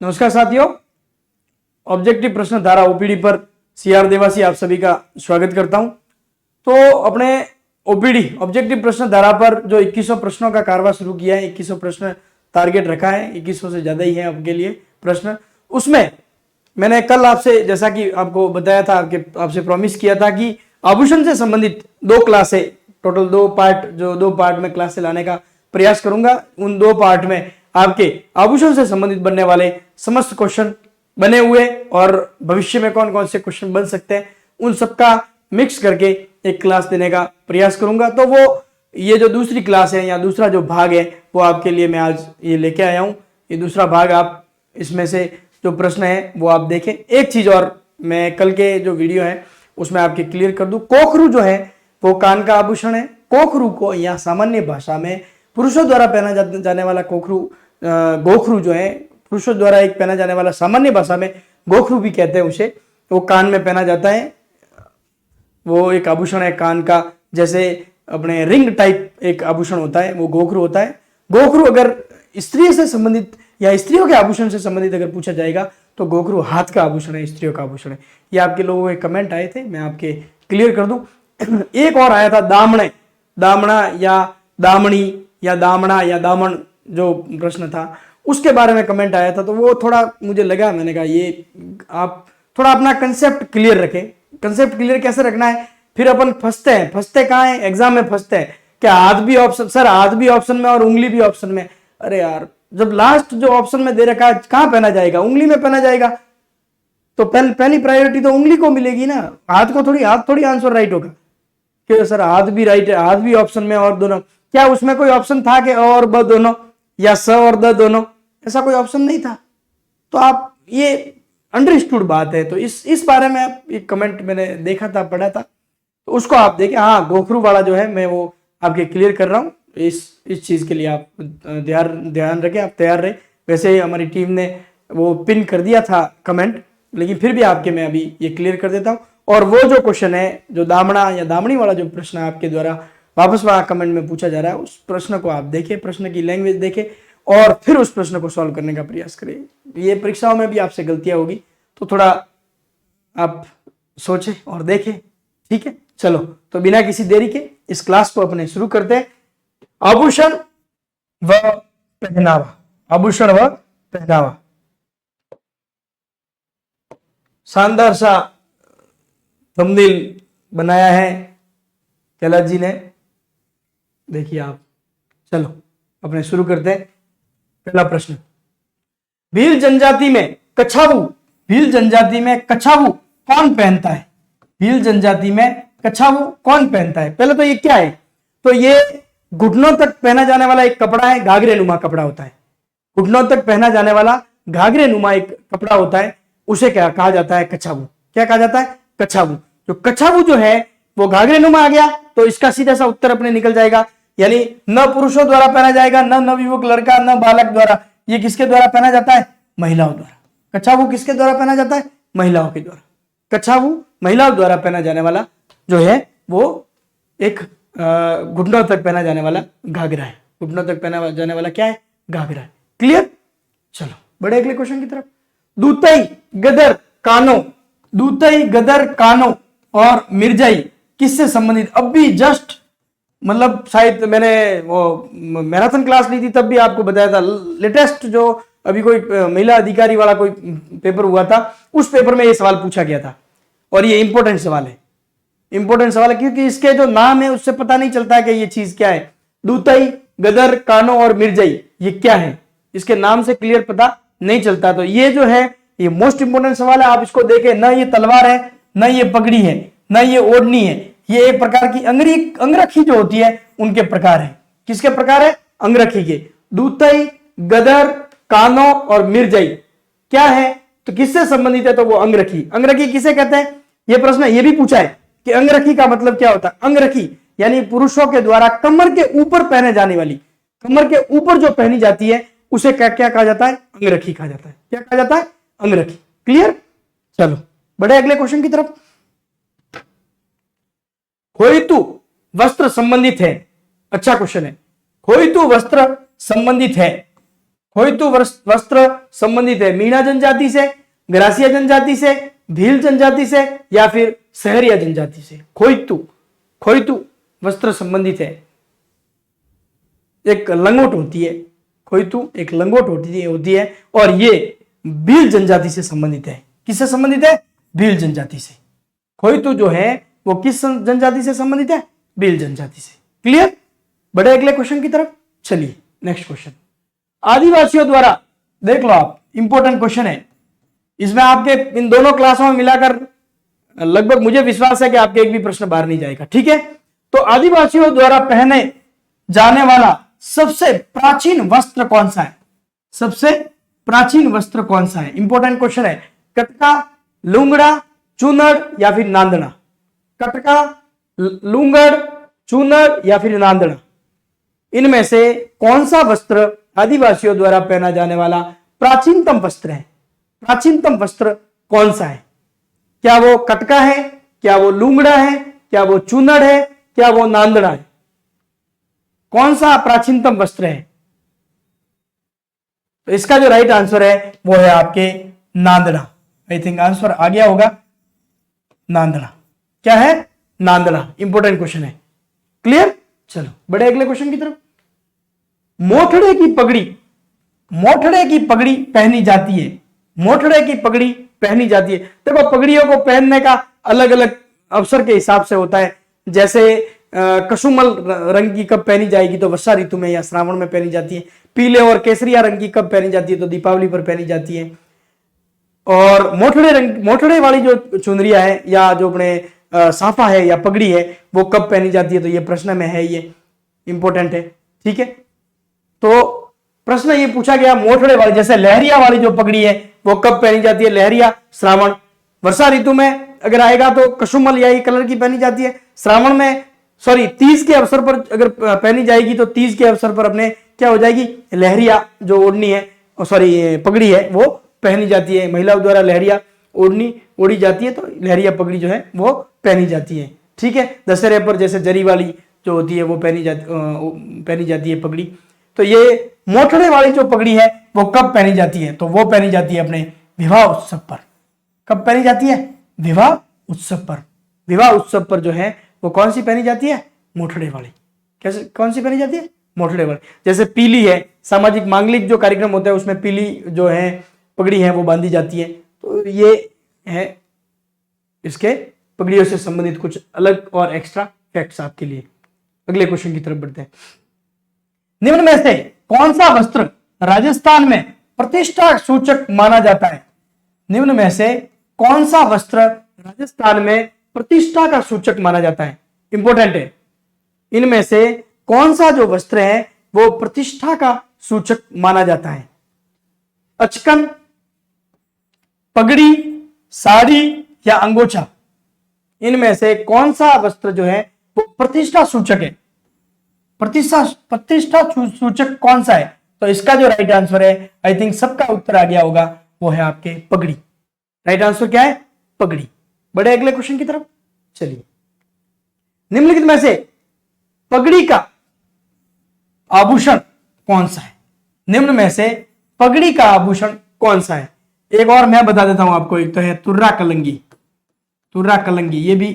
नमस्कार साथियों, ऑब्जेक्टिव प्रश्न धारा ओपीडी पर सीआर देवासी आप सभी का स्वागत करता हूं। तो अपने ओपीडी ऑब्जेक्टिव प्रश्न धारा पर जो 2100 प्रश्नों का कारवा शुरू किया है, 2100 प्रश्न टारगेट रखा है, 2100 से ज्यादा ही है आपके लिए प्रश्न। उसमें मैंने कल आपसे, जैसा कि आपको बताया था, आपसे प्रॉमिस किया था कि आभूषण से संबंधित 2 क्लास है, टोटल 2 पार्ट, जो 2 पार्ट में क्लास से लाने का प्रयास करूंगा। उन 2 पार्ट में आपके आभूषण से संबंधित बनने वाले समस्त क्वेश्चन बने हुए और भविष्य में कौन कौन से क्वेश्चन बन सकते हैं, उन सबका मिक्स करके एक क्लास देने का प्रयास करूंगा। तो वो ये जो दूसरी क्लास है या दूसरा जो भाग है वो आपके लिए मैं आज ये लेके आया हूं। ये दूसरा भाग, आप इसमें से जो प्रश्न है वो आप देखें। एक चीज और मैं कल के जो वीडियो है उसमें आपके क्लियर कर दूं, कोकरू जो है वो कान का आभूषण है। कोकरू को या सामान्य भाषा में पुरुषों द्वारा पहना जाने वाला गोखरू जो है, पुरुषों द्वारा एक पहना जाने वाला, सामान्य भाषा में गोखरू भी कहते हैं उसे, वो कान में पहना जाता है। वो एक आभूषण है कान का, जैसे अपने रिंग टाइप एक आभूषण होता है, वो गोखरू होता है। गोखरू अगर स्त्री से संबंधित या स्त्रियों के आभूषण से संबंधित अगर पूछा जाएगा तो गोखरू हाथ का आभूषण है, स्त्रियों का आभूषण है। ये आपके लोगों के कमेंट आए थे, मैं आपके क्लियर कर दूं। एक और आया था दामने, दामना या दामनी या दामना या दामन, जो प्रश्न था उसके बारे में कमेंट आया था। तो वो थोड़ा मुझे लगा, मैंने कहा ये आप थोड़ा अपना कंसेप्ट क्लियर रखें। कंसेप्ट क्लियर कैसे रखना है, फिर अपन फंसते कहाँ है, एग्जाम में फंसते हैं। क्या हाथ भी ऑप्शन, सर हाथ भी ऑप्शन में और उंगली भी ऑप्शन में? अरे यार, जब लास्ट जो ऑप्शन में दे रखा है कहाँ पहना जाएगा? उंगली में पहना जाएगा, तो पहली प्रायोरिटी तो उंगली को मिलेगी ना, हाथ थोड़ी आंसर राइट होगा। क्यों सर, हाथ भी राइट है, हाथ भी ऑप्शन में और दोनों? क्या उसमें कोई ऑप्शन था कि और ब दोनों या स और द दोनों? ऐसा कोई ऑप्शन नहीं था। तो आप, ये अंडरस्टूड बात है। तो इस बारे में आप एक कमेंट मैंने देखा था, पढ़ा था, तो उसको आप देखें। हाँ, गोखरू वाला जो है मैं वो आपके क्लियर कर रहा हूँ। इस चीज के लिए आप ध्यान रखें, आप तैयार रहे। वैसे ही हमारी टीम ने वो पिन कर दिया था कमेंट, लेकिन फिर भी आपके मैं अभी ये क्लियर कर देता हूँ। और वो जो क्वेश्चन है, जो दामना या दामनी वाला जो प्रश्न आपके द्वारा वापस वहां कमेंट में पूछा जा रहा है, उस प्रश्न को आप देखें, प्रश्न की लैंग्वेज देखें और फिर उस प्रश्न को सॉल्व करने का प्रयास करें। ये परीक्षाओं में भी आपसे गलतियां होगी, तो थोड़ा आप सोचें और देखें, ठीक है? चलो, तो बिना किसी देरी के इस क्लास को अपने शुरू करते हैं। आभूषण व पहनावा, आभूषण व पहनावा। शानदार सा थंबनेल बनाया है कैलाश जी ने, देखिए आप। चलो अपने शुरू करते हैं। पहला प्रश्न, भील जनजाति में कछावू, भील जनजाति में कछावू कौन पहनता है? भील जनजाति में कछावू कौन पहनता है? पहले तो ये क्या है? तो ये घुटनों तक पहना जाने वाला एक कपड़ा है, घाघरे नुमा कपड़ा होता है। घुटनों तक पहना जाने वाला घाघरे नुमा एक कपड़ा होता है, उसे क्या कहा जाता है? कछावू। क्या कहा जाता है? कछावू। जो कछावू जो है वो घाघरे नुमा आ गया, तो इसका सीधा सा उत्तर अपने निकल जाएगा। यानी न पुरुषों द्वारा पहना जाएगा, न नवयुवक लड़का, न बालक द्वारा। ये किसके द्वारा पहना जाता है? महिलाओं द्वारा। कछावू किसके द्वारा पहना जाता है? महिलाओं के द्वारा। कछावू महिलाओं द्वारा पहना जाने वाला जो है वो एक घुटनों तक पहना जाने वाला घाघरा है। घुटनों तक पहना जाने वाला क्या है? घाघरा है। क्लियर? चलो बड़े अगले क्वेश्चन की तरफ। दूतई, गदर, कानो, दूतई, गदर, कानो और मिर्जाई किससे संबंधित? अब भी जस्ट, मतलब शायद मैंने वो मैराथन क्लास ली थी तब भी आपको बताया था। लेटेस्ट जो अभी कोई महिला अधिकारी वाला कोई पेपर हुआ था, उस पेपर में ये सवाल पूछा गया था और ये इंपॉर्टेंट सवाल है। इंपॉर्टेंट सवाल है क्योंकि इसके जो नाम है उससे पता नहीं चलता है कि ये चीज क्या है। दूतई, गदर, कानो और मिर्जाई, ये क्या है? इसके नाम से क्लियर पता नहीं चलता। तो ये जो है ये मोस्ट इंपोर्टेंट सवाल है। आप इसको देखें, ना ये तलवार है, ना ये पगड़ी है, ना ये ओढ़नी है। ये एक प्रकार की अंगरखी जो होती है उनके प्रकार है। किसके प्रकार है? अंगरखी के। दूतई, गदर, कानो और मिर्जाई क्या है? तो किससे संबंधित है? तो वो अंगरखी। अंगरखी किसे कहते हैं? ये प्रश्न ये भी पूछा है कि अंगरखी का मतलब क्या होता है। अंगरखी यानी पुरुषों के द्वारा कमर के ऊपर पहने जाने वाली, कमर के ऊपर जो पहनी जाती है उसे क्या क्या कहा जाता है? अंगरखी कहा जाता है। क्या कहा जाता है? अंगरखी। क्लियर? चलो बड़े अगले क्वेश्चन की तरफ। खोइतु वस्त्र संबंधित है। अच्छा क्वेश्चन है। खोइतु वस्त्र संबंधित है। खोइतु वस्त्र संबंधित है मीणा जनजाति से, ग्रासिया जनजाति से, भील जनजाति से या फिर सहरिया जनजाति से। खोइतु वस्त्र संबंधित है, एक लंगोट होती है, खोइतु एक लंगोट होती है और ये भील जनजाति से संबंधित है। किससे संबंधित है? भील जनजाति से। खोइतु जो है वो किस जनजाति से संबंधित है? भील जनजाति से। क्लियर? बड़े अगले क्वेश्चन की तरफ चलिए। नेक्स्ट क्वेश्चन, आदिवासियों द्वारा, देख लो आप, इंपॉर्टेंट क्वेश्चन है। इसमें आपके इन दोनों क्लासों में मिलाकर लगभग मुझे विश्वास है कि आपके एक भी प्रश्न बाहर नहीं जाएगा। ठीक है, तो आदिवासियों द्वारा पहने जाने वाला सबसे प्राचीन वस्त्र कौन सा है? सबसे प्राचीन वस्त्र कौन सा है? इंपॉर्टेंट क्वेश्चन है। कटका, लुंगड़ा, चूनड़ या फिर नांदड़ा? कटका, लुंगड़, चूनड़ या फिर नांदड़ा, इनमें से कौन सा वस्त्र आदिवासियों द्वारा पहना जाने वाला प्राचीनतम वस्त्र है? प्राचीनतम वस्त्र कौन सा है? क्या वो कटका है? क्या वो लुंगड़ा है? क्या वो चूनड़ है? क्या वो नांदड़ा है? कौन सा प्राचीनतम वस्त्र है? तो इसका जो राइट आंसर है वो है आपके नांदड़ा। आई थिंक आंसर आ गया होगा, नांदड़ा। क्या है? नांदड़ा। इंपॉर्टेंट क्वेश्चन है। क्लियर? चलो बड़े अगले क्वेश्चन की तरफ। मोठड़े की पगड़ी पहनी जाती है। मोठड़े की पगड़ी पहनी जाती है। देखो, पगड़ियों को पहनने का अलग अलग अवसर के हिसाब से होता है। जैसे कशुमल रंग की कब पहनी जाएगी? तो वर्षा ऋतु में या श्रावण में पहनी जाती है। पीले और केसरिया रंग की कब पहनी जाती है? तो दीपावली पर पहनी जाती है। और मोठड़े वाली जो चुनरिया है या जो अपने साफा है या पगड़ी है वो कब पहनी जाती है? तो ये प्रश्न में है, ये इंपॉर्टेंट है। ठीक है, तो प्रश्न ये पूछा गया मोठड़े वाली, जैसे लहरिया वाली जो पगड़ी है वो कब पहनी जाती है? लहरिया श्रावण। वर्षा ऋतु में अगर आएगा तो कशुमल या कलर की पहनी जाती है। श्रावण में तीज के अवसर पर अगर पहनी जाएगी तो तीज के अवसर पर अपने क्या हो जाएगी? लहरिया जो ओढ़नी है, पगड़ी है वो पहनी जाती है। महिलाओं द्वारा लहरिया ओढ़ी जाती है, तो लहरिया पगड़ी जो है वो पहनी जाती है। ठीक है, दशहरे पर जैसे जरी वाली जो होती है वो पहनी जाती है पगड़ी। तो ये मोठड़े वाली जो पगड़ी है वो कब पहनी जाती है? तो वो पहनी जाती है अपने विवाह उत्सव पर। कब पहनी जाती है? विवाह उत्सव पर। विवाह उत्सव पर जो है वो कौन सी पहनी जाती है? मोठड़े वाली। कैसे, कौन सी पहनी जाती है? मोठड़े वाली। जैसे पीली है, सामाजिक मांगलिक जो कार्यक्रम होता है उसमें पीली जो है पगड़ी है वो बांधी जाती है। तो ये है इसके पगड़ियों से संबंधित कुछ अलग और एक्स्ट्रा फैक्ट्स आपके लिए। अगले क्वेश्चन की तरफ बढ़ते हैं। निम्न में से कौन सा वस्त्र राजस्थान में प्रतिष्ठा सूचक माना जाता है? निम्न में से कौन सा वस्त्र राजस्थान में प्रतिष्ठा का सूचक माना जाता है? इंपॉर्टेंट है। इनमें से कौन सा जो वस्त्र है वो प्रतिष्ठा का सूचक माना जाता है? अचकन, पगड़ी, साड़ी या अंगोछा, इनमें से कौन सा वस्त्र जो है वो प्रतिष्ठा सूचक है? प्रतिष्ठा सूचक कौन सा है? तो इसका जो राइट आंसर है, आई थिंक सबका उत्तर आ गया होगा, वो है आपके पगड़ी। राइट आंसर क्या है? पगड़ी। बड़े अगले क्वेश्चन की तरफ चलिए। निम्नलिखित में से पगड़ी का आभूषण कौन सा है? निम्न में से पगड़ी का आभूषण कौन सा है? एक और मैं बता देता हूं आपको। एक तो है तुर्रा कलंगी। तुर्रा कलंगी, ये भी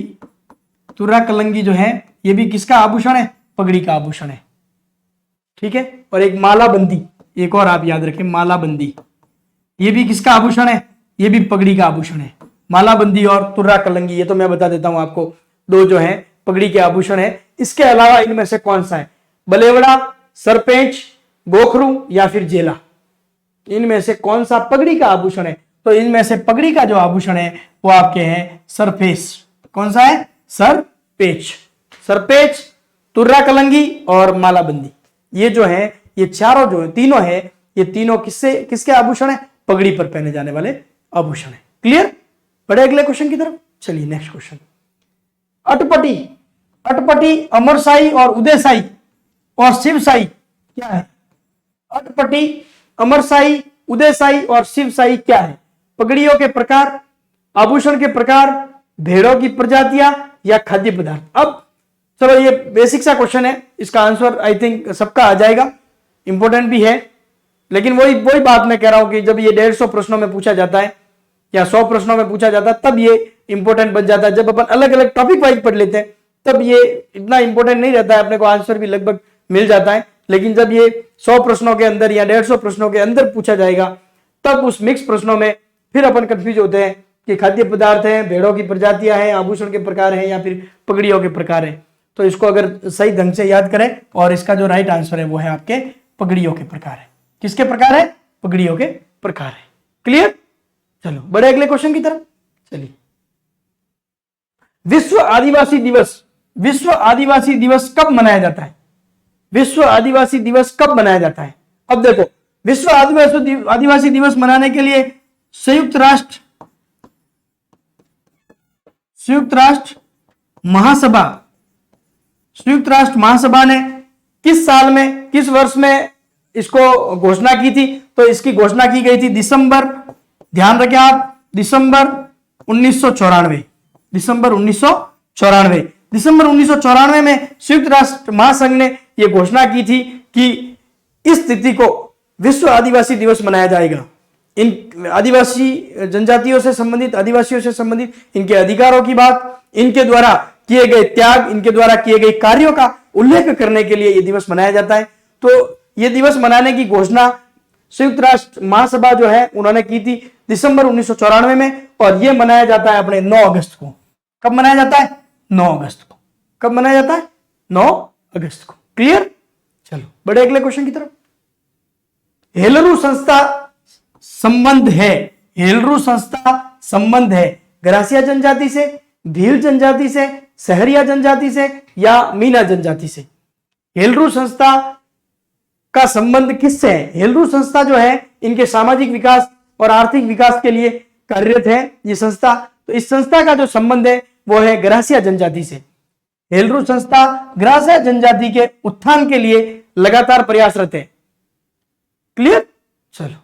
तुर्रा कलंगी जो है ये भी किसका आभूषण है? पगड़ी का आभूषण है। ठीक है, और एक मालाबंदी, एक और आप याद रखें, मालाबंदी, ये भी किसका आभूषण है? ये भी पगड़ी का आभूषण है। मालाबंदी और तुर्रा कलंगी, ये तो मैं बता देता हूं आपको, दो जो है पगड़ी के आभूषण है। इसके अलावा इनमें से कौन सा है? बलेवड़ा, सरपेंच, गोखरू या फिर जेला, इनमें से कौन सा पगड़ी का आभूषण है? तो इनमें से पगड़ी का जो आभूषण है वो आपके हैं सरपेच। कौन सा है? सरपेच। सरपेच, तुर्रा कलंगी और मालाबंदी, ये जो है ये चारों जो है तीनों है, ये तीनों किसके आभूषण है? पगड़ी पर पहने जाने वाले आभूषण है। क्लियर? बड़े अगले क्वेश्चन की तरफ चलिए। Next question, अटपटी। अटपटी, अमरसाई और उदयसाई और शिवसाई क्या है? अटपटी, अमरसाई, उदयसाई और शिवसाई क्या है? पगड़ियों के प्रकार, आभूषण के प्रकार, भेड़ों की प्रजातियां या खाद्य पदार्थ। अब चलो ये बेसिक सा क्वेश्चन है, इसका आंसर आई थिंक सबका आ जाएगा, इंपॉर्टेंट भी है। लेकिन वही वही बात मैं कह रहा हूं कि जब ये 150 प्रश्नों में पूछा जाता है या 100 प्रश्नों में पूछा जाता है तब ये इंपॉर्टेंट बन जाता है। जब अपन अलग अलग टॉपिक वाइज पढ़ लेते हैं तब ये इतना इंपॉर्टेंट नहीं रहता है, अपने को आंसर भी लगभग मिल जाता है। लेकिन जब ये 100 प्रश्नों के अंदर या 150 प्रश्नों के अंदर पूछा जाएगा तब उस मिक्स प्रश्नों में फिर अपन कंफ्यूज होते हैं कि खाद्य पदार्थ हैं, भेड़ों की प्रजातियां हैं, आभूषण के प्रकार हैं या फिर पगड़ियों के प्रकार हैं। तो इसको अगर सही ढंग से याद करें और इसका जो राइट आंसर है वो है आपके पगड़ियों के प्रकार है। किसके प्रकार है? पगड़ियों के प्रकार है। क्लियर? चलो बड़े अगले क्वेश्चन की तरफ चलिए। विश्व आदिवासी दिवस, विश्व आदिवासी दिवस कब मनाया जाता है? विश्व आदिवासी दिवस कब मनाया जाता है? अब देखो, विश्व आदिवासी दिवस मनाने के लिए संयुक्त राष्ट्र महासभा ने किस साल में, किस वर्ष में इसको घोषणा की थी? तो इसकी घोषणा की गई थी दिसंबर, ध्यान रखें आप, दिसंबर 1994, दिसंबर 1994 में संयुक्त राष्ट्र महासंघ ने यह घोषणा की थी कि इस तिथि को विश्व आदिवासी दिवस मनाया जाएगा। इन आदिवासी जनजातियों से संबंधित, आदिवासियों से संबंधित इनके अधिकारों की बात, इनके द्वारा किए गए त्याग, इनके द्वारा किए गए कार्यों का उल्लेख करने के लिए यह दिवस मनाया जाता है। तो यह दिवस मनाने की घोषणा संयुक्त राष्ट्र महासभा जो है उन्होंने की थी दिसंबर 1994 में, और यह मनाया जाता है अपने 9 अगस्त को। कब मनाया जाता है? 9 अगस्त को। कब मनाया जाता है? 9 अगस्त को। क्लियर? चलो बड़े अगले क्वेश्चन की तरफ। हेलरू संस्था संबंध है, हेलरू संस्था संबंध है ग्रासिया जनजाति से, भील जनजाति से, सहरिया जनजाति से या मीना जनजाति से? हेलरू संस्था का संबंध किससे है? हेलरू संस्था जो है इनके सामाजिक विकास और आर्थिक विकास के लिए कार्यरत है ये संस्था। तो इस संस्था का जो संबंध है वो है ग्रासिया जनजाति से। हेलरू संस्था ग्रासिया जनजाति के उत्थान के लिए लगातार प्रयासरत है। क्लियर? चलो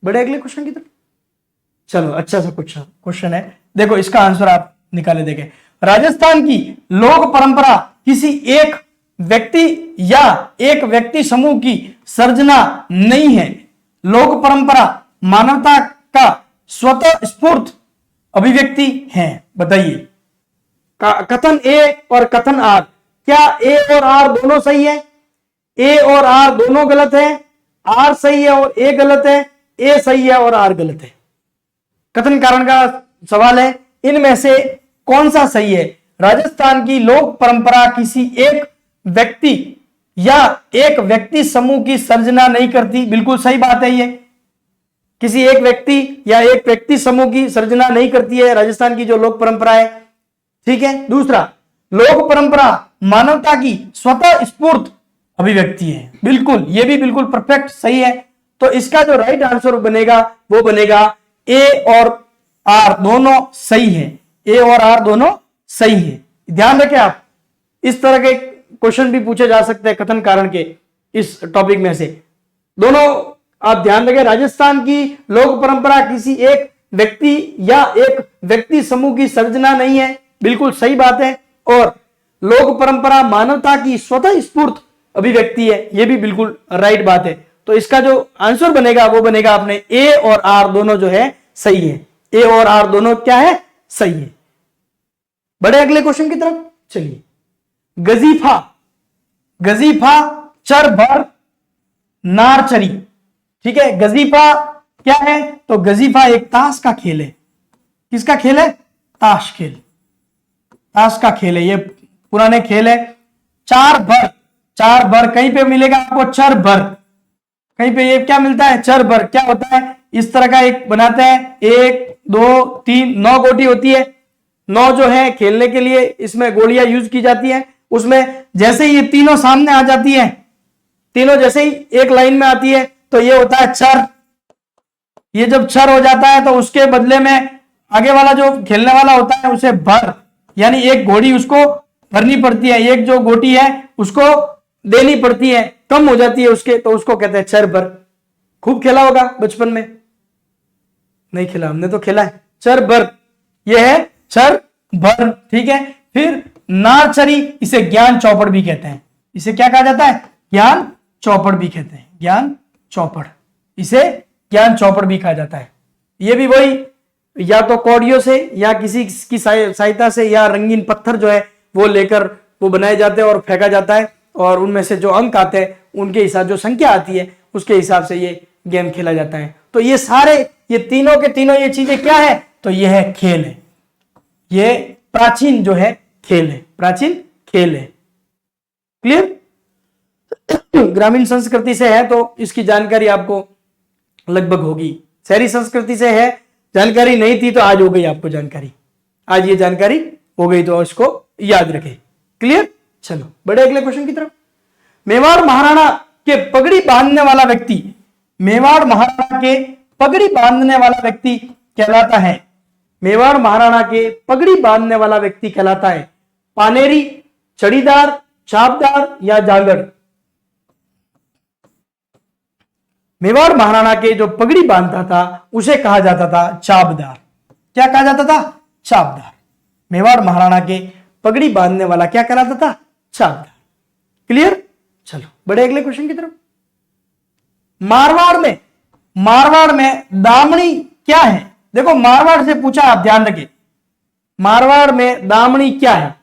बड़े अगले क्वेश्चन की तरफ। चलो अच्छा सा क्वेश्चन है, देखो इसका आंसर आप निकाले देखें। राजस्थान की लोक परंपरा किसी एक व्यक्ति या एक व्यक्ति समूह की सर्जना नहीं है। लोक परंपरा मानवता का स्वतः स्फूर्त अभिव्यक्ति है। बताइए, कथन ए और कथन आर, क्या ए और आर दोनों सही है? ए और आर दोनों गलत है, आर सही है और ए गलत है, ए सही है और आर गलत है। कथन कारण का सवाल है, इनमें से कौन सा सही है? राजस्थान की लोक परंपरा किसी एक व्यक्ति या एक व्यक्ति समूह की सर्जना नहीं करती। बिल्कुल सही बात है, ये किसी एक व्यक्ति या एक व्यक्ति समूह की सर्जना नहीं करती है राजस्थान की जो लोक परंपरा है। ठीक है। दूसरा, लोक परंपरा मानवता की स्वतः स्फूर्त अभिव्यक्ति है। बिल्कुल, ये भी बिल्कुल परफेक्ट सही है। तो इसका जो राइट आंसर बनेगा वो बनेगा ए और आर दोनों सही है। ए और आर दोनों सही है। ध्यान रखें आप, इस तरह के क्वेश्चन भी पूछे जा सकते हैं कथन कारण के इस टॉपिक में से। दोनों आप ध्यान रखें, राजस्थान की लोक परंपरा किसी एक व्यक्ति या एक व्यक्ति समूह की सर्जना नहीं है, बिल्कुल सही बात है। और लोक परंपरा मानवता की स्वतः स्फूर्त अभिव्यक्ति है, यह भी बिल्कुल राइट बात है। तो इसका जो आंसर बनेगा वो बनेगा अपने ए और आर दोनों जो है सही है। ए और आर दोनों क्या है? सही है। बड़े अगले क्वेश्चन की तरफ चलिए। गजीफा, गजीफा चर भर नार चरी। ठीक है, गजीफा क्या है? तो गजीफा एक ताश का खेल है। किसका खेल है? ताश खेल, ताश का खेल है। ये पुराने खेल है। चार भर, चार भर कहीं पे मिलेगा आपको चर भर, कहीं पे ये क्या मिलता है? चर भर। क्या होता है? इस तरह का एक बनाते हैं, 1 2 3 9 गोटी होती है। 9 जो है खेलने के लिए इसमें गोलियां यूज की जाती है। उसमें जैसे ही ये तीनों सामने आ जाती है, तीनों जैसे ही एक लाइन में आती है तो ये होता है चर। ये जब चर हो जाता है तो उसके बदले में आगे वाला जो खेलने वाला होता है उसे भर, यानी एक घोड़ी उसको भरनी पड़ती है, एक जो गोटी है उसको देनी पड़ती है, कम हो जाती है उसके, तो उसको कहते हैं चर भर। खूब खेला होगा बचपन में, नहीं खेला? हमने तो खेला है। चर भर, यह है चर भर। ठीक है। फिर नारचरी, इसे ज्ञान चौपड़ भी कहते हैं। इसे क्या कहा जाता है? ज्ञान चौपड़ भी कहते हैं। ज्ञान चौपड़, इसे ज्ञान चौपड़ भी कहा जाता है। ये भी वही या तो कौड़ियों से या किसी की सहायता से या रंगीन पत्थर जो है वो लेकर वो बनाए जाते हैं और फेंका जाता है, और उनमें से जो अंक आते हैं उनके हिसाब, जो संख्या आती है उसके हिसाब से ये गेम खेला जाता है। तो ये सारे, ये तीनों के तीनों ये चीजें क्या है, तो ये है खेल है, ये प्राचीन जो है खेल है, प्राचीन खेल है। क्लियर? ग्रामीण संस्कृति से है तो इसकी जानकारी आपको लगभग होगी, शहरी संस्कृति से है जानकारी नहीं थी तो आज हो गई आपको जानकारी, आज ये जानकारी हो गई तो इसको याद रखें। क्लियर? चलो बड़े अगले क्वेश्चन की तरफ। मेवाड़ महाराणा के पगड़ी बांधने वाला व्यक्ति, मेवाड़ महाराणा के पगड़ी बांधने वाला व्यक्ति कहलाता है, मेवाड़ महाराणा के पगड़ी बांधने वाला व्यक्ति कहलाता है पानेरी, छड़ीदार, छापदार या जांगड़। मेवाड़ महाराणा के जो पगड़ी बांधता था उसे कहा जाता था छापदार। क्या कहा जाता था? छापदार। मेवाड़ महाराणा के पगड़ी बांधने वाला क्या कहलाता था? छापदार। क्लियर? चलो बड़े अगले क्वेश्चन की तरफ। मारवाड़ में दामनी क्या है? देखो मारवाड़ से पूछा, आप ध्यान रखें, मारवाड़ में दामनी क्या है?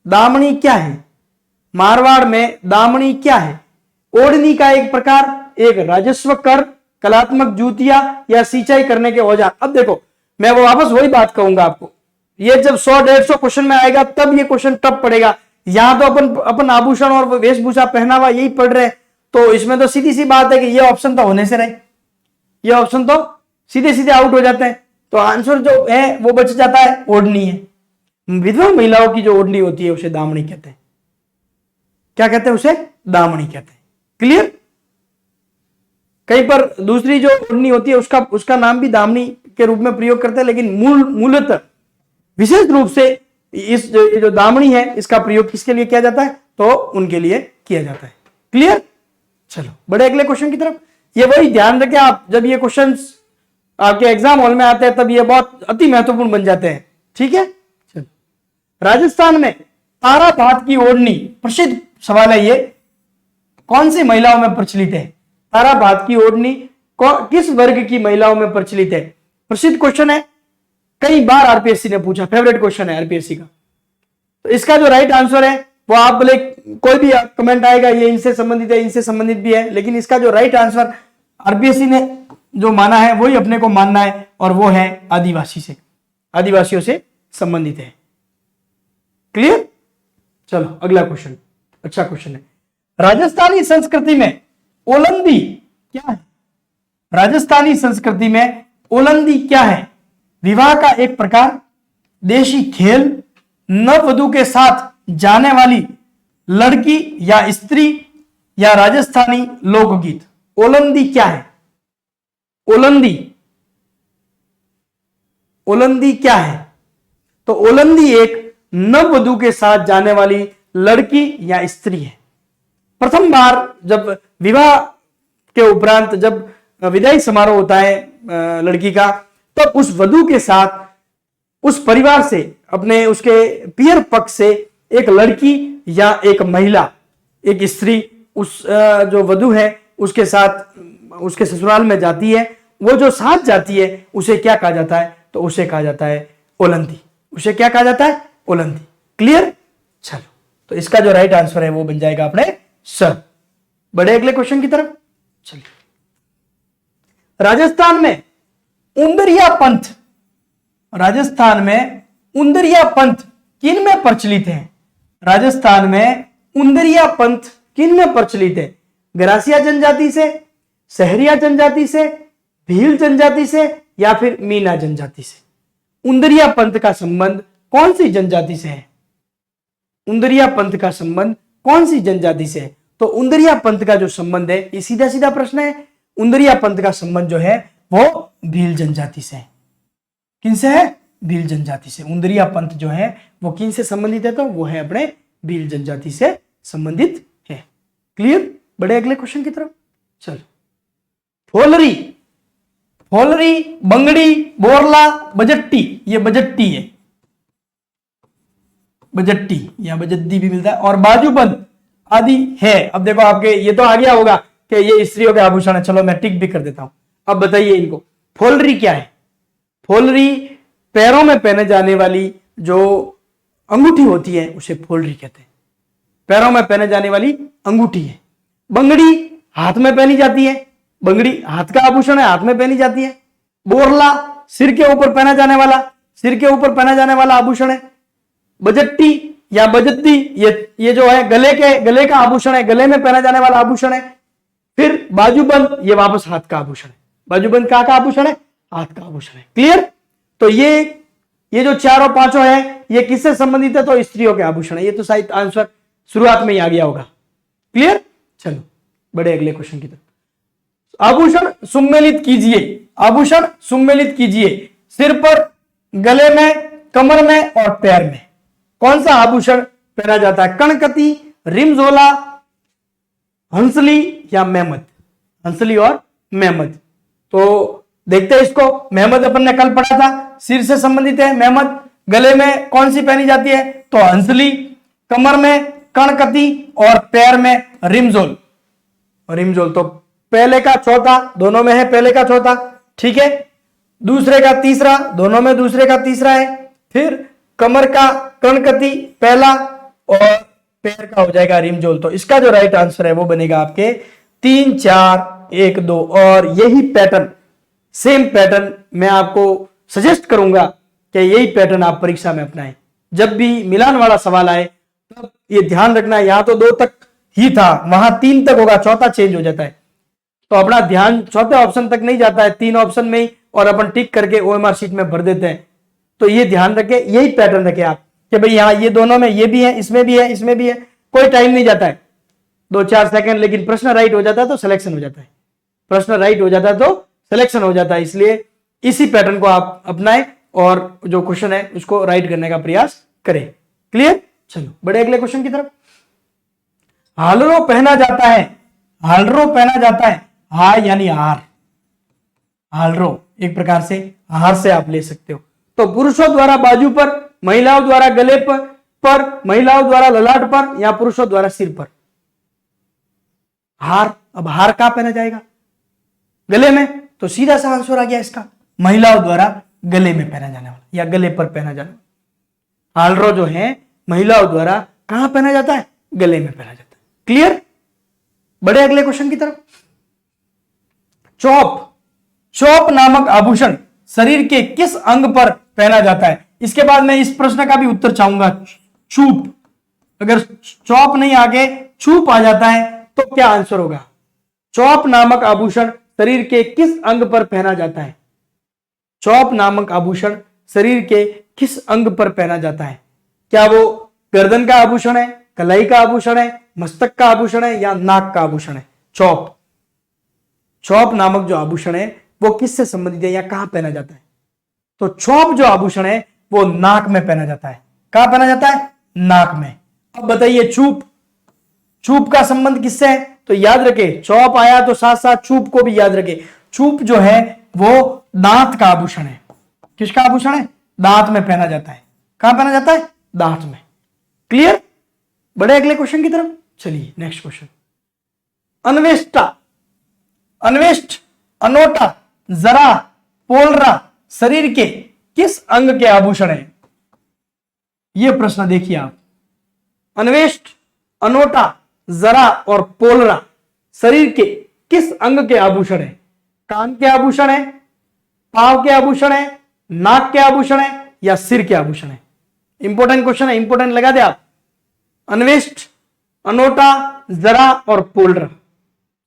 दामनी क्या है? मारवाड़ में दामनी क्या है? ओढ़नी का एक प्रकार, एक राजस्व कर, कलात्मक जूतियां या सिंचाई करने के औजार। अब देखो मैं वो वापस वही बात कहूंगा आपको, ये जब 100-150 क्वेश्चन में आएगा तब ये क्वेश्चन टफ पड़ेगा। यहां तो अपन आभूषण और वेशभूषा पहनावा यही पढ़ रहे हैं, तो इसमें तो सीधी सी बात है कि ये ऑप्शन तो होने से रहे, ये ऑप्शन तो सीधे सीधे आउट हो जाते हैं। तो आंसर जो है वो बच जाता है, ओढ़नी है। विधवा महिलाओं की जो ओढ़नी होती है उसे दामनी कहते हैं। क्या कहते हैं? उसे दामनी कहते हैं। क्लियर? कहीं पर दूसरी जो ओढ़नी होती है उसका नाम भी दामनी के रूप में प्रयोग करते हैं, लेकिन मूलतः विशेष रूप से इस जो दामनी है इसका प्रयोग किसके लिए किया जाता है? तो उनके लिए किया जाता है। क्लियर? चलो बड़े अगले क्वेश्चन की तरफ। ये वही ध्यान रखें आप, जब ये क्वेश्चंस आपके एग्जाम हॉल में आते हैं तब ये बहुत अति महत्वपूर्ण बन जाते हैं। ठीक है? चलो, राजस्थान में ताराभात की ओढ़नी, प्रसिद्ध सवाल है ये, कौन सी महिलाओं में प्रचलित है? ताराभात की ओढ़नी किस वर्ग की महिलाओं में प्रचलित है? प्रसिद्ध क्वेश्चन है, कई बार आरपीएससी ने पूछा, फेवरेट क्वेश्चन है आरपीएससी का। तो इसका जो राइट आंसर है वो आप बोले, कोई भी कमेंट आएगा ये इनसे संबंधित है, इनसे संबंधित भी है, लेकिन इसका जो राइट आंसर आरपीएससी ने जो माना है वही अपने को मानना है, और वो है आदिवासियों से संबंधित है। क्लियर? चलो अगला क्वेश्चन, अच्छा क्वेश्चन है। राजस्थानी संस्कृति में ओलंदी क्या है? राजस्थानी संस्कृति में ओलंदी क्या है? विवाह का एक प्रकार, देशी खेल, नववधु के साथ जाने वाली लड़की या स्त्री, या राजस्थानी लोकगीत। ओलंदी क्या है? ओलंदी क्या है? तो ओलंदी एक नववधु के साथ जाने वाली लड़की या स्त्री है। प्रथम बार जब विवाह के उपरांत जब विदाई समारोह होता है लड़की का, तब उस वधु के साथ उस परिवार से, अपने उसके पियर पक्ष से एक लड़की या एक महिला, एक स्त्री उस जो वधु है उसके साथ उसके ससुराल में जाती है। वो जो साथ जाती है उसे क्या कहा जाता है? तो उसे कहा जाता है ओलंदी। उसे क्या कहा जाता है? ओलंदी। क्लियर? चलो, तो इसका जो राइट आंसर है वो बन जाएगा अपने सर। बड़े अगले क्वेश्चन की तरफ चलिए। राजस्थान में उंदरिया पंथ, राजस्थान में उंदरिया पंथ किन में प्रचलित है? राजस्थान में उंदरिया पंथ किन में प्रचलित है? गरासिया जनजाति से, सहरिया जनजाति से, भील जनजाति से, या फिर मीना जनजाति से? उंदरिया पंथ का संबंध कौन सी जनजाति से है? उंदरिया पंथ का संबंध कौन सी जनजाति से है? तो उंदरिया पंथ का जो संबंध है, ये सीधा सीधा प्रश्न है, उंदरिया पंथ का संबंध जो है वो भील जनजाति से है। किनसे है? भील जनजाति से। उंदरिया पंथ जो है वो किन से संबंधित है? तो वो है अपने भील जनजाति से संबंधित है। क्लियर? बड़े अगले क्वेश्चन की तरफ चलो। फोलरी, फोलरी, बंगड़ी, बोरला, बजट्टी, ये बजट्टी है, बजट्टी या बजद्दी भी मिलता है, और बाजूबंद आदि है। अब देखो आपके ये तो आ गया होगा, कि ये स्त्रियों के आभूषण है, चलो मैं टिक भी कर देता हूं। अब बताइए इनको, फोलरी क्या है? फोलरी पैरों में पहने जाने वाली जो अंगूठी होती है उसे फोलरी कहते हैं। पैरों में पहने जाने वाली अंगूठी है। बंगड़ी हाथ में पहनी जाती है, बंगड़ी हाथ का आभूषण है, हाथ में पहनी जाती है। बोरला सिर के ऊपर पहना जाने वाला, सिर के ऊपर पहना जाने वाला आभूषण है। बजट्टी या बजत्ती ये जो है गले का आभूषण है, गले में पहना जाने वाला आभूषण है। फिर बाजूबंद, ये वापस हाथ का आभूषण है। बाजूबंद का आभूषण है, हाथ का आभूषण है। क्लियर? तो ये जो चारों पांचों है ये किससे संबंधित है? तो स्त्रियों के आभूषण है। ये तो शायद आंसर शुरुआत में ही आ गया होगा। क्लियर? चलो बड़े अगले क्वेश्चन की तरफ। आभूषण सुम्मेलित कीजिए, आभूषण सुम्मेलित कीजिए। सिर पर, गले में, कमर में और पैर में कौन सा आभूषण पहना जाता है? कणकती, रिमझोला, हंसली या मेहमद? हंसली और मेहमद। तो देखते हैं इसको। मेहमद अपन ने कल पढ़ा था, सिर से संबंधित है मेहमद। गले में कौन सी पहनी जाती है? तो हंसली। कमर में कणकती और पैर में रिमझोल। रिमझोल तो पहले का चौथा, दोनों में है पहले का चौथा, ठीक है। दूसरे का तीसरा, दोनों में दूसरे का तीसरा है। फिर कमर का कणकती पहला और पैर का हो जाएगा रिमझोल। तो इसका जो राइट आंसर है वो बनेगा आपके 3 4 1 2। और यही पैटर्न, सेम पैटर्न मैं आपको सजेस्ट करूंगा कि यही पैटर्न आप परीक्षा में अपनाएं। जब भी मिलान वाला सवाल आए तब ये ध्यान रखना, यहां तो 2 तक ही था, वहां 3 तक होगा, चौथा चेंज हो जाता है। तो अपना ध्यान चौथे ऑप्शन तक नहीं जाता है, 3 ऑप्शन में ही, और अपन टिक करके ओएमआर शीट में भर देते हैं। तो ये ध्यान रखे, यही पैटर्न रखे आप कि भाई यहां ये दोनों में ये भी है, इसमें भी है, इसमें भी है। कोई टाइम नहीं जाता है, 2-4 सेकंड, लेकिन प्रश्न राइट हो जाता है तो सिलेक्शन हो जाता है। प्रश्न राइट हो जाता है तो सिलेक्शन हो जाता है। इसलिए इसी पैटर्न को आप अपनाएं और जो क्वेश्चन है उसको राइट करने का प्रयास करें। क्लियर? चलो बड़े अगले क्वेश्चन की तरफ। हालरो पहना जाता है, हालरो पहना जाता है, हार यानी हार, हालरो एक प्रकार से हार से आप ले सकते हो। तो पुरुषों द्वारा बाजू पर, महिलाओं द्वारा गले पर, महिलाओं द्वारा ललाट पर या पुरुषों द्वारा सिर पर। हार, अब हार कहां पहना जाएगा? गले में। तो सीधा सा आंसर आ गया इसका, महिलाओं द्वारा गले में पहना जाने वाला या गले पर पहना जाने वाला। हालरो जो है महिलाओं द्वारा कहां पहना जाता है? गले में पहना जाता है। क्लियर? बड़े अगले क्वेश्चन की तरफ। चौप, चौप नामक आभूषण शरीर के किस अंग पर पहना जाता है? इसके बाद मैं इस प्रश्न का भी उत्तर चाहूंगा। चूप, अगर चौप नहीं आगे चूप आ जाता है तो क्या आंसर होगा? चौप नामक आभूषण शरीर के किस अंग पर पहना जाता है? चौप नामक आभूषण शरीर के किस अंग पर पहना जाता है? क्या वो गर्दन का आभूषण है, कलाई का आभूषण है, मस्तक का आभूषण है या नाक का आभूषण है? चौप, चौप नामक जो आभूषण है वो किससे संबंधित है या कहां पहना जाता है? तो चौप जो आभूषण है वो नाक में पहना जाता है। कहां पहना जाता है? नाक में। अब बताइए चूप, चूप का संबंध किससे है? तो याद रखे, चौप आया तो साथ साथ चूप को भी याद रखे। चूप जो है वो दांत का आभूषण है। किसका आभूषण है? दांत में पहना जाता है। कहां पहना जाता है? दांत में। क्लियर? बड़े अगले क्वेश्चन की तरफ चलिए। Next question. अन्वेष्टा, अन्वेष्ट, अनोटा, जरा, पोलरा शरीर के किस अंग के आभूषण है? यह प्रश्न देखिए आप। अन्वेष्ट, अनोटा, जरा और पोलरा शरीर के किस अंग के आभूषण है? कान के आभूषण है, पांव के आभूषण है, नाक के आभूषण है या सिर के आभूषण है? इंपॉर्टेंट क्वेश्चन है, इंपॉर्टेंट लगा दे आप। अन्वेष्ट, अनोटा, जरा और पोलरा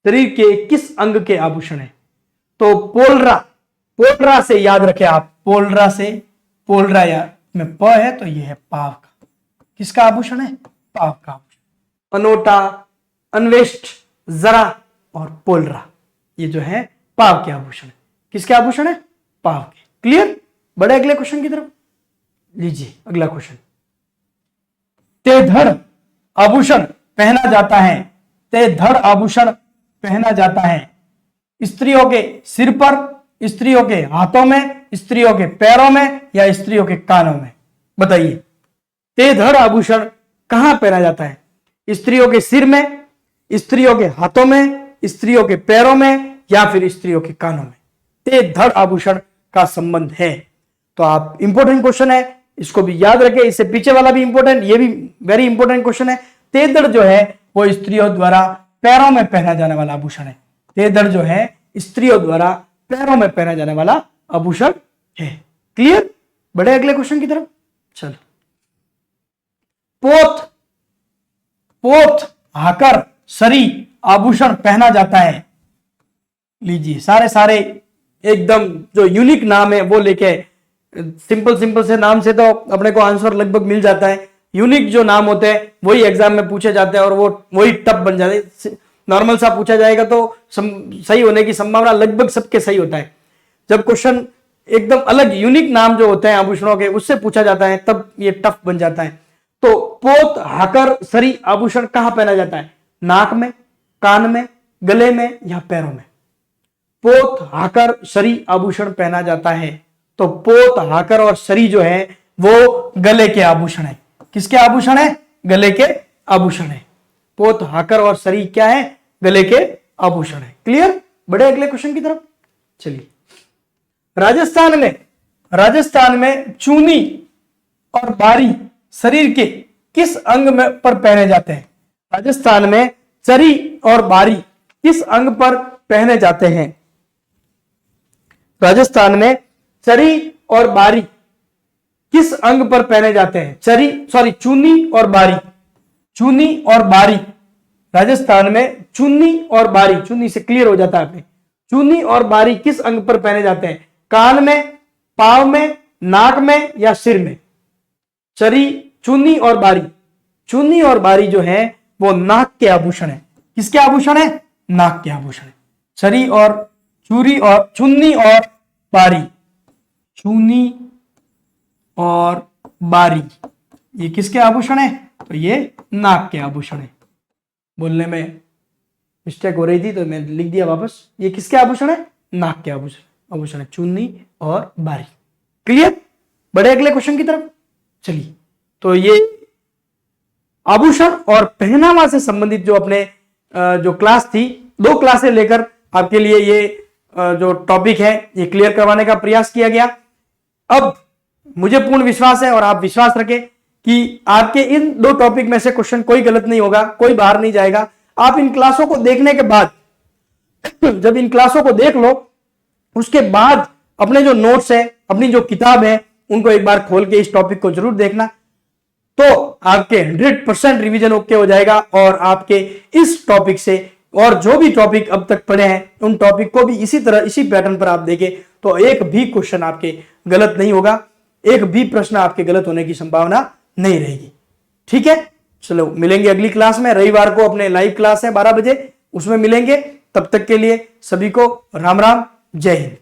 शरीर के किस अंग के आभूषण है? तो पोलरा, पोलरा से याद रखें आप, पोलरा से, पोलरा या में प है तो यह है पाव का। किसका आभूषण है? पाव का आभूषण। अनोटा, अन्वेष्ट, जरा और पोलरा ये जो है पाव के आभूषण है। किसके आभूषण है? पाव के। क्लियर? बड़े अगले क्वेश्चन की तरफ लीजिए। अगला क्वेश्चन। ते धड़ आभूषण पहना जाता है, ते धड़ आभूषण पहना जाता है स्त्रियों के सिर पर, स्त्रियों के हाथों में, स्त्रियों के पैरों में या स्त्रियों के कानों में? बताइए। ते धड़ आभूषण कहां पहना जाता है? स्त्रियों के सिर में, स्त्रियों के हाथों में, स्त्रियों के पैरों में या फिर स्त्रियों के कानों में। ते धड़ आभूषण का संबंध है। तो आप इंपॉर्टेंट क्वेश्चन है, इसको भी याद रखें। इससे पीछे वाला भी इंपॉर्टेंट, ये भी वेरी इंपॉर्टेंट क्वेश्चन है। तेदड़ जो है वो स्त्रियों द्वारा पैरों में पहना जाने वाला आभूषण है। तेदड़ जो है स्त्रियों द्वारा पैरों में पहना जाने वाला आभूषण है। क्लियर? बढ़े अगले क्वेश्चन की तरफ। चलो, पोत, पोत हाकर सरी आभूषण पहना जाता है। लीजिए, सारे एकदम जो यूनिक नाम है वो लेके, सिंपल से नाम से तो अपने को आंसर लगभग मिल जाता है। यूनिक जो नाम होते हैं वही एग्जाम में पूछे जाते हैं और वो वही टफ बन जाते हैं। नॉर्मल सा पूछा जाएगा तो सही होने की संभावना लगभग सबके सही होता है। जब क्वेश्चन एकदम अलग यूनिक नाम जो होते हैं आभूषणों के उससे पूछा जाता है तब ये टफ बन जाता है। तो पोत हाकर सरी आभूषण कहां पहना जाता है? नाक में, कान में, गले में या पैरों में? पोत हाकर सरी आभूषण पहना जाता है। तो पोत हाकर और सरी जो है वो गले के आभूषण है। किसके आभूषण है? गले के आभूषण है। पोत हाकर और सरी क्या है? गले के आभूषण है। क्लियर? बड़े अगले क्वेश्चन की तरफ चलिए। राजस्थान में चूनी और बारी शरीर के किस अंग में पर पहने जाते हैं? राजस्थान में चरी और बारी किस अंग पर पहने जाते हैं? राजस्थान में चरी और बारी किस अंग पर पहने जाते हैं? चूनी और बारी। चूनी और बारी, राजस्थान में चुन्नी और बारी, चुन्नी से क्लियर हो जाता है आपने। चुन्नी और बारी किस अंग पर पहने जाते हैं? कान में, पांव में, नाक में या सिर में? चुन्नी और बारी, चुन्नी और बारी जो है वो नाक के आभूषण है। किसके आभूषण है? नाक के आभूषण है। चुन्नी और बारी, चुन्नी और बारी ये किसके आभूषण है? तो ये नाक के आभूषण है। बोलने में मिस्टेक हो रही थी तो मैं लिख दिया वापस। ये किसके आभूषण है? नाक के आभूषण है, चुन्नी और बारी। क्लियर? बड़े अगले क्वेश्चन की तरफ चलिए। तो ये आभूषण और पहनावा से संबंधित जो अपने जो क्लास थी, 2 क्लासें लेकर आपके लिए ये जो टॉपिक है ये क्लियर करवाने का प्रयास किया गया। अब मुझे पूर्ण विश्वास है और आप विश्वास रखें कि आपके इन 2 टॉपिक में से क्वेश्चन कोई गलत नहीं होगा, कोई बाहर नहीं जाएगा। आप इन क्लासों को देखने के बाद, जब इन क्लासों को देख लो उसके बाद अपने जो नोट्स है, अपनी जो किताब है उनको एक बार खोल के इस टॉपिक को जरूर देखना। तो आपके 100% रिवीजन ओके हो जाएगा और आपके इस टॉपिक से और जो भी टॉपिक अब तक पढ़े हैं उन टॉपिक को भी इसी तरह इसी पैटर्न पर आप देखें तो एक भी क्वेश्चन आपके गलत नहीं होगा, एक भी प्रश्न आपके गलत होने की संभावना नहीं रहेगी। ठीक है, चलो मिलेंगे अगली क्लास में। रविवार को अपने लाइव क्लास है 12 बजे, उसमें मिलेंगे। तब तक के लिए सभी को राम राम, जय हिंद।